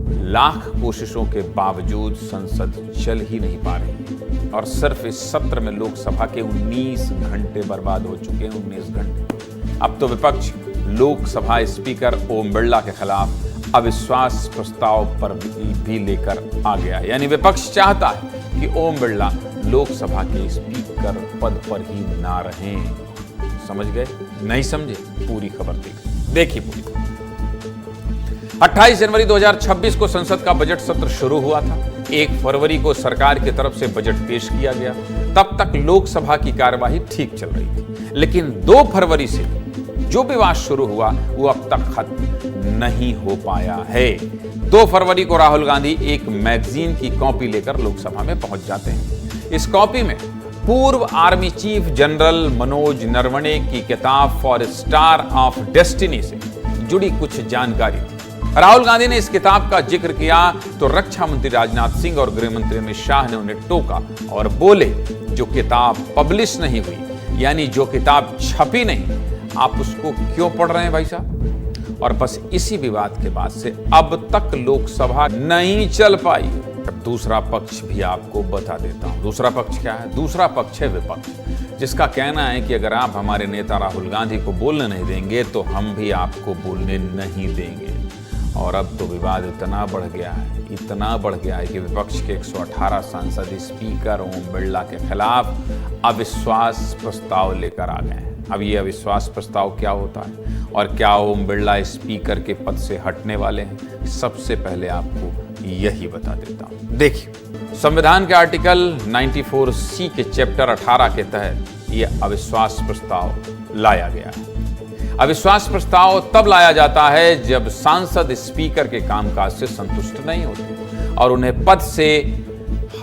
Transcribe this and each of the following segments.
लाख कोशिशों के बावजूद संसद चल ही नहीं पा रही और सिर्फ इस सत्र में लोकसभा के 19 घंटे बर्बाद हो चुके हैं। 19 घंटे। अब तो विपक्ष लोकसभा स्पीकर ओम बिरला के खिलाफ अविश्वास प्रस्ताव पर भी लेकर आ गया। यानी विपक्ष चाहता है कि ओम बिरला लोकसभा के स्पीकर पद पर ही ना रहें। समझ गए? नहीं समझे? पूरी खबर देखिए पूरी। 28 जनवरी 2026 को संसद का बजट सत्र शुरू हुआ था। 1 फरवरी को सरकार की तरफ से बजट पेश किया गया। तब तक लोकसभा की कार्यवाही ठीक चल रही थी, लेकिन 2 फरवरी से जो विवाद शुरू हुआ वो अब तक खत्म नहीं हो पाया है। 2 फरवरी को राहुल गांधी एक मैगजीन की कॉपी लेकर लोकसभा में पहुंच जाते हैं। इस कॉपी में पूर्व army chief general Manoj Naravane की किताब फॉर स्टार ऑफ डेस्टिनी से जुड़ी कुछ जानकारी थी। राहुल गांधी ने इस किताब का जिक्र किया तो रक्षा मंत्री राजनाथ सिंह और गृह मंत्री अमित शाह ने उन्हें टोका और बोले, जो किताब पब्लिश नहीं हुई, यानी जो किताब छपी नहीं, आप उसको क्यों पढ़ रहे हैं भाई साहब? और बस इसी विवाद के बाद से अब तक लोकसभा नहीं चल पाई। दूसरा पक्ष भी आपको बता देता हूं। दूसरा पक्ष क्या है? दूसरा पक्ष है विपक्ष, जिसका कहना है कि अगर आप हमारे नेता राहुल गांधी को बोलने नहीं देंगे तो हम भी आपको बोलने नहीं देंगे। और अब तो विवाद इतना बढ़ गया है कि विपक्ष के 118 सांसद स्पीकर ओम बिरला के खिलाफ अविश्वास प्रस्ताव लेकर आ गए हैं। अब ये अविश्वास प्रस्ताव क्या होता है और क्या ओम बिरला स्पीकर के पद से हटने वाले हैं, सबसे पहले आपको यही बता देता हूं। देखिए, संविधान के आर्टिकल 94C के चैप्टर 18 के तहत यह अविश्वास प्रस्ताव लाया गया है। अविश्वास प्रस्ताव तब लाया जाता है जब सांसद स्पीकर के कामकाज से संतुष्ट नहीं होते और उन्हें पद से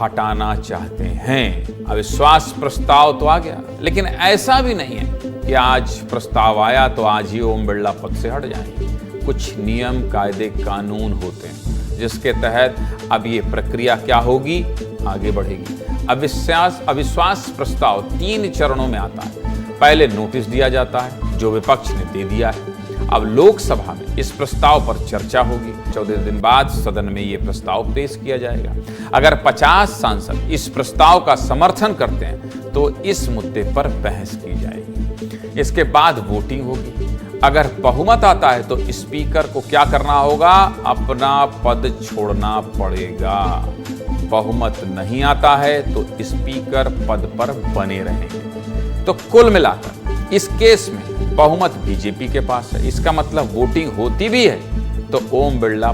हटाना चाहते हैं। अविश्वास प्रस्ताव तो आ गया, लेकिन ऐसा भी नहीं है कि आज प्रस्ताव आया तो आज ही ओम बिरला पद से हट जाएंगे। कुछ नियम, कायदे, कानून होते हैं जिसके तहत अब ये प्रक्रिया क्या होगी, आगे बढ़ेगी। अविश्वास प्रस्ताव 3 चरणों में आता है। पहले नोटिस दिया जाता है, जो विपक्ष ने दे दिया है। अब लोकसभा में इस प्रस्ताव पर चर्चा होगी। 14 दिन बाद सदन में यह प्रस्ताव पेश किया जाएगा। अगर 50 सांसद इस प्रस्ताव का समर्थन करते हैं तो इस मुद्दे पर बहस की जाएगी। इसके बाद वोटिंग होगी। अगर बहुमत आता है तो स्पीकर को क्या करना होगा? अपना पद छोड़ना पड़ेगा। बहुमत नहीं आता है तो स्पीकर पद पर बने रहेंगे। तो कुल मिलाकर इस केस में बहुमत बीजेपी के पास है। इसका मतलब वोटिंग होती भी है तो ओम बिरला